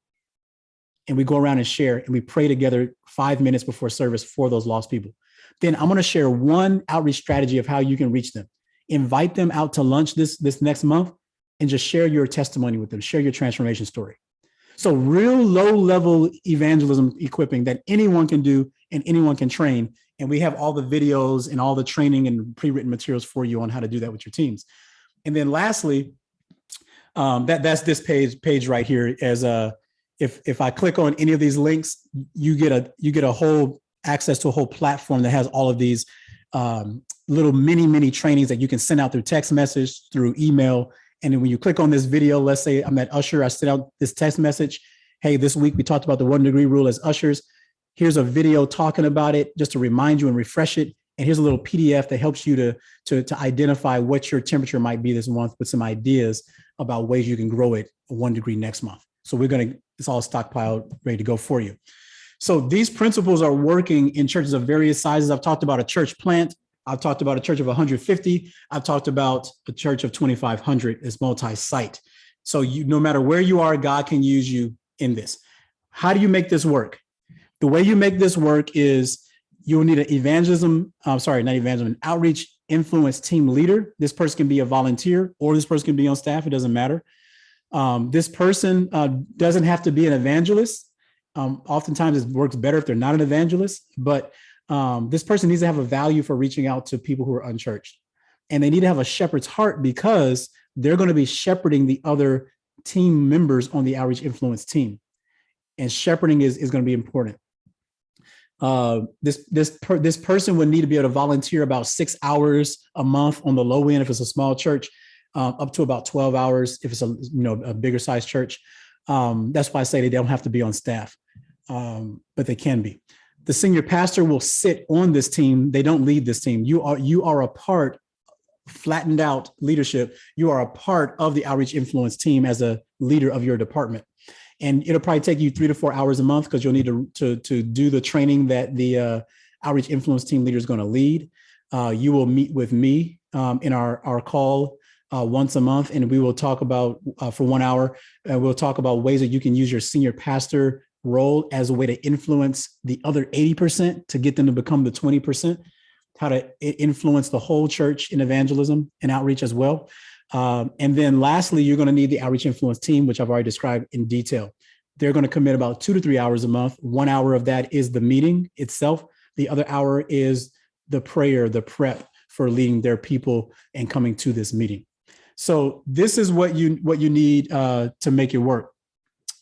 And we go around and share, and we pray together 5 minutes before service for those lost people. Then I'm going to share one outreach strategy of how you can reach them. Invite them out to lunch this next month and just share your testimony with them, share your transformation story. So real low level evangelism equipping that anyone can do and anyone can train. And we have all the videos and all the training and pre-written materials for you on how to do that with your teams. And then lastly, that's this page right here. As if I click on any of these links, you get a whole access to a whole platform that has all of these little mini trainings that you can send out through text message, through email. And then when you click on this video, let's say I'm that usher, I send out this text message. Hey, this week we talked about the 1 degree rule as ushers. Here's a video talking about it just to remind you and refresh it. And here's a little PDF that helps you to identify what your temperature might be this month with some ideas about ways you can grow it 1 degree next month. So it's all stockpiled, ready to go for you. So these principles are working in churches of various sizes. I've talked about a church plant. I've talked about a church of 150. I've talked about a church of 2,500. It's multi-site. So no matter where you are, God can use you in this. How do you make this work? The way you make this work is you'll need an outreach influence team leader. This person can be a volunteer or this person can be on staff. It doesn't matter. This person doesn't have to be an evangelist. Oftentimes it works better if they're not an evangelist, but this person needs to have a value for reaching out to people who are unchurched. And they need to have a shepherd's heart because they're going to be shepherding the other team members on the outreach influence team. And shepherding is going to be important. This person would need to be able to volunteer about 6 hours a month on the low end if it's a small church, up to about 12 hours if it's a bigger size church. That's why I say they don't have to be on staff, but they can be. The senior pastor will sit on this team. They don't lead this team. You are a part, flattened out leadership. You are a part of the outreach influence team as a leader of your department. And it'll probably take you 3 to 4 hours a month because you'll need to do the training that the outreach influence team leader is going to lead. You will meet with me in our call once a month, and we will talk about for 1 hour. We'll talk about ways that you can use your senior pastor role as a way to influence the other 80% to get them to become the 20%, how to influence the whole church in evangelism and outreach as well. And then lastly, you're going to need the outreach influence team, which I've already described in detail. They're going to commit about 2 to 3 hours a month. 1 hour of that is the meeting itself. The other hour is the prayer, the prep for leading their people and coming to this meeting. So this is what you need to make it work.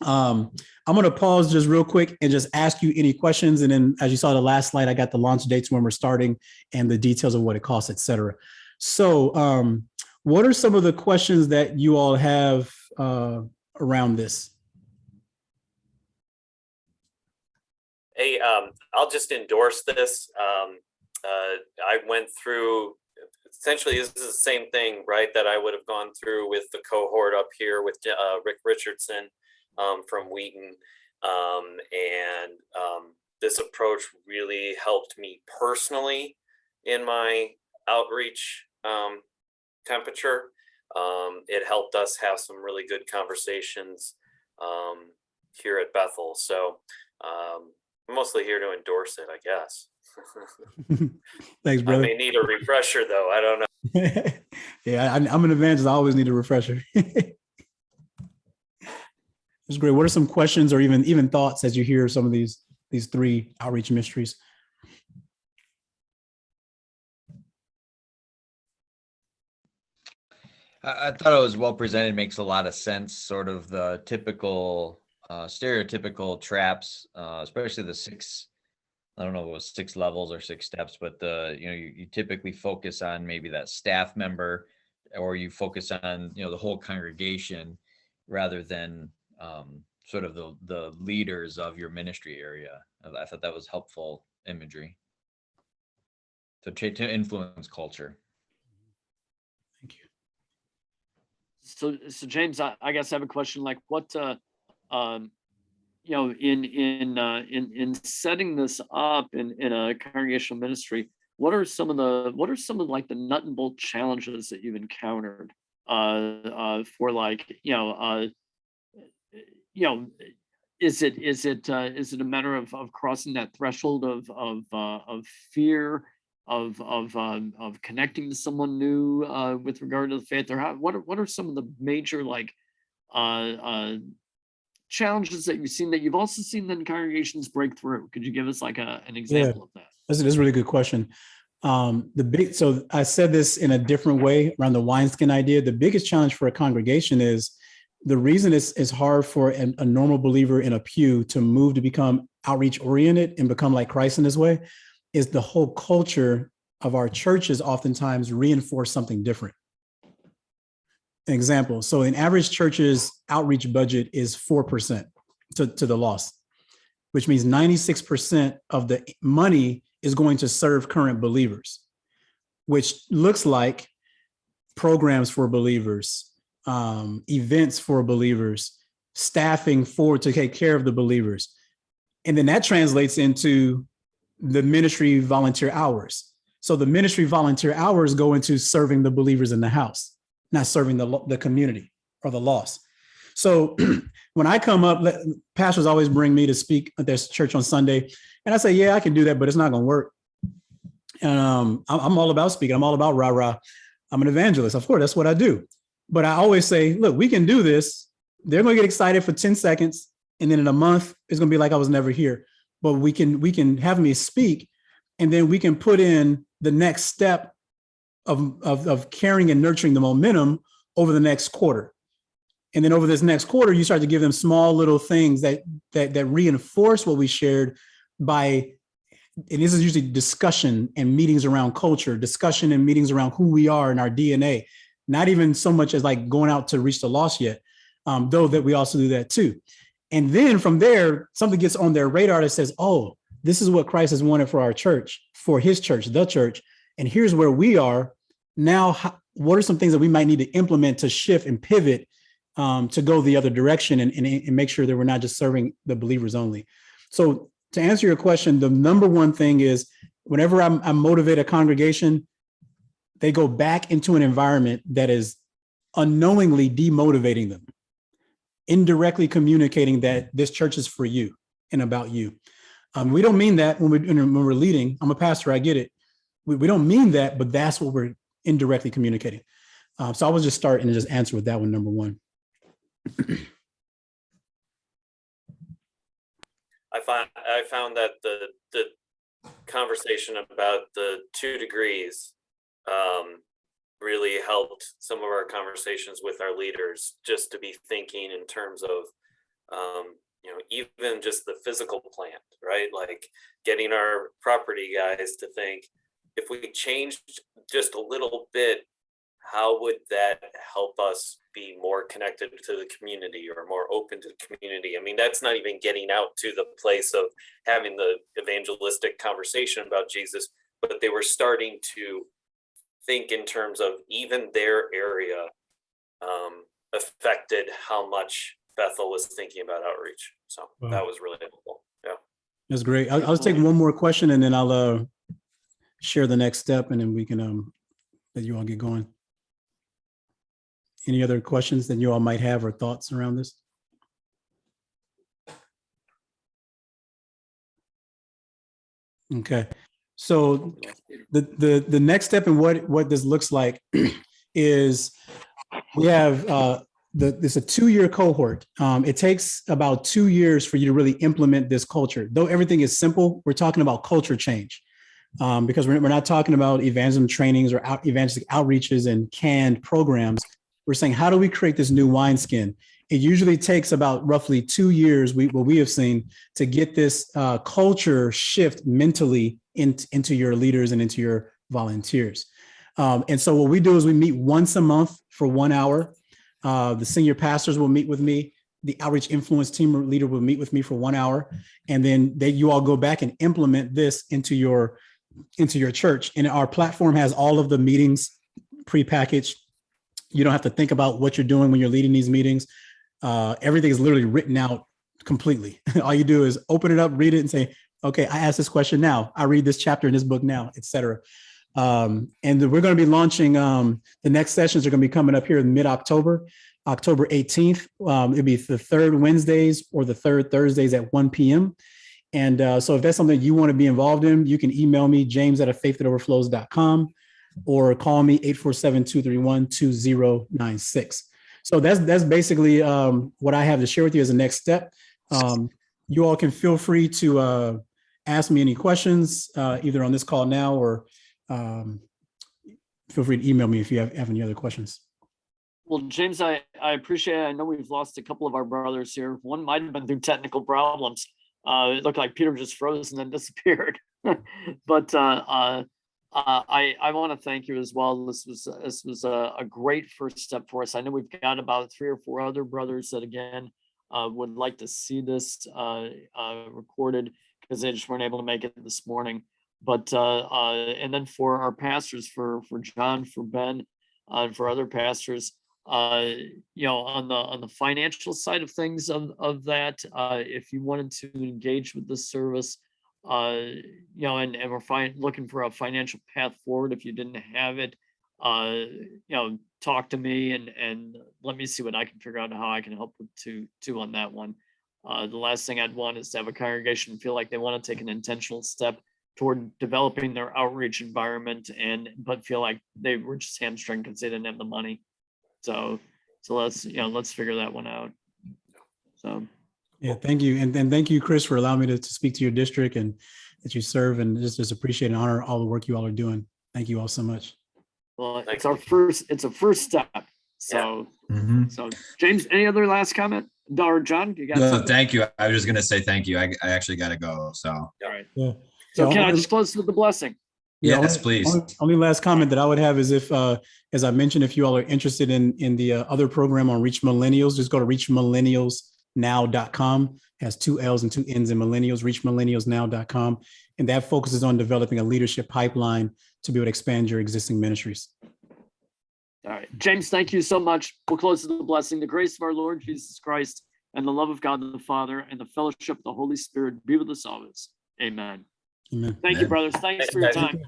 I'm going to pause just real quick and just ask you any questions. And then as you saw the last slide, I got the launch dates when we're starting and the details of what it costs, et cetera. So what are some of the questions that you all have around this? Hey, I'll just endorse this. I went through, essentially, this is the same thing, right, that I would have gone through with the cohort up here with Rick Richardson from Wheaton. This approach really helped me personally in my outreach temperature. It helped us have some really good conversations here at Bethel. So I'm mostly here to endorse it, I guess. Thanks, brother. I may need a refresher though. I don't know. Yeah, I'm an evangelist. I always need a refresher. It's great. What are some questions or even thoughts as you hear some of these 3 outreach mysteries? I thought it was well presented, makes a lot of sense, sort of the typical stereotypical traps, especially the 6, I don't know if it was 6 levels or 6 steps, but you typically focus on maybe that staff member, or you focus on, the whole congregation rather than sort of the leaders of your ministry area. I thought that was helpful imagery to influence culture. Thank you. So James, I guess I have a question. Like, what you know, in setting this up in a congregational ministry, what are some of like the nut and bolt challenges that you've encountered for like, you know, is it a matter of crossing that threshold of fear of connecting to someone new with regard to the faith, or what are some of the major like challenges that you've seen that you've also seen then congregations break through? Could you give us like an example of that? That's a really good question. So I said this in a different way around the wineskin idea. The biggest challenge for a congregation is the reason it's hard for a normal believer in a pew to move to become outreach oriented and become like Christ in this way is the whole culture of our churches oftentimes reinforce something different. An example. So in average churches, outreach budget is 4% to the lost, which means 96% of the money is going to serve current believers, which looks like programs for believers, events for believers, staffing to take care of the believers. And then that translates into the ministry volunteer hours. So the ministry volunteer hours go into serving the believers in the house, not serving the community or the lost. So when I come up, pastors always bring me to speak at their church on Sunday. And I say, yeah, I can do that, but it's not going to work. And I'm all about speaking. I'm all about rah-rah. I'm an evangelist. Of course, that's what I do. But I always say, look, we can do this. They're going to get excited for 10 seconds. And then in a month, it's going to be like I was never here. But we can have me speak, and then we can put in the next step of caring and nurturing the momentum over the next quarter. And then over this next quarter, you start to give them small little things that reinforce what we shared by, and this is usually discussion and meetings around culture, discussion and meetings around who we are and our DNA, not even so much as like going out to reach the lost yet, though that we also do that too. And then from there, something gets on their radar that says, oh, this is what Christ has wanted for our church, for his church, the church. And here's where we are now. What are some things that we might need to implement to shift and pivot to go the other direction and make sure that we're not just serving the believers only? So to answer your question, the number one thing is whenever I motivate a congregation, they go back into an environment that is unknowingly demotivating them, indirectly communicating that this church is for you and about you. We don't mean that when we're leading. I'm a pastor, I get it. We don't mean that, but that's what we're indirectly communicating. So I will just start and just answer with that one, number one. I found that the conversation about the 2 degrees really helped some of our conversations with our leaders, just to be thinking in terms of even just the physical plant, right? Like getting our property guys to think, if we changed just a little bit, how would that help us be more connected to the community or more open to the community? I mean, that's not even getting out to the place of having the evangelistic conversation about Jesus, but they were starting to think in terms of even their area affected how much Bethel was thinking about outreach. So Wow. That was really helpful. Yeah. That's great. I'll just take one more question and then I'll share the next step, and then we can let you all get going. Any other questions that you all might have or thoughts around this? Okay. So the next step in what this looks like is we have this a 2-year cohort. It takes about 2 years for you to really implement this culture. Though everything is simple, we're talking about culture change because we're not talking about evangelism trainings or evangelistic outreaches and canned programs. We're saying, how do we create this new wineskin? It usually takes about roughly 2 years, what we have seen, to get this culture shift mentally into your leaders and into your volunteers. And so what we do is we meet once a month for 1 hour. The senior pastors will meet with me. The outreach influence team leader will meet with me for 1 hour. And then you all go back and implement this into your church. And our platform has all of the meetings prepackaged. You don't have to think about what you're doing when you're leading these meetings. Everything is literally written out completely. All you do is open it up, read it, and say, okay, I ask this question now. I read this chapter in this book now, etc. And we're going to be launching, the next sessions are going to be coming up here in mid-October, October 18th. It'll be the third Wednesdays or the third Thursdays at 1 p.m. And so if that's something you want to be involved in, you can email me, james@faiththatoverflows.com, or call me 847-231-2096. So that's basically what I have to share with you as a next step. You all can feel free to ask me any questions, either on this call now, or feel free to email me if you have any other questions. Well, James, I appreciate it. I know we've lost a couple of our brothers here. One might have been through technical problems. It looked like Peter just froze and then disappeared. But I want to thank you as well. This was a great first step for us. I know we've got about 3 or 4 other brothers that again would like to see this recorded because they just weren't able to make it this morning. But and then for our pastors, for John, for Ben, and for other pastors, on the financial side of things of that, if you wanted to engage with this service, and we're looking for a financial path forward. If you didn't have it, talk to me and let me see what I can figure out how I can help with too on that one. The last thing I'd want is to have a congregation feel like they want to take an intentional step toward developing their outreach environment but feel like they were just hamstrung because they didn't have the money. So let's figure that one out. So yeah, thank you. And thank you, Chris, for allowing me to speak to your district and that you serve, and just appreciate and honor all the work you all are doing. Thank you all so much. Well, it's a first step. So so James, any other last comment? Or John, you got No, something? thank you. I was just gonna say thank you. I actually gotta go. So All right. Yeah. So can I just close with the blessing? Yeah, yes, please. Only last comment that I would have is if, as I mentioned, if you all are interested in the other program on Reach Millennials, just go to reachmillennialsnow.com. It has 2 L's and 2 N's in millennials, reachmillennialsnow.com. And that focuses on developing a leadership pipeline to be able to expand your existing ministries. All right, James, thank you so much. We'll close with the blessing. The grace of our Lord Jesus Christ and the love of God the Father and the fellowship of the Holy Spirit be with us always. Amen. Amen. Thank you, brothers. Thanks for your time.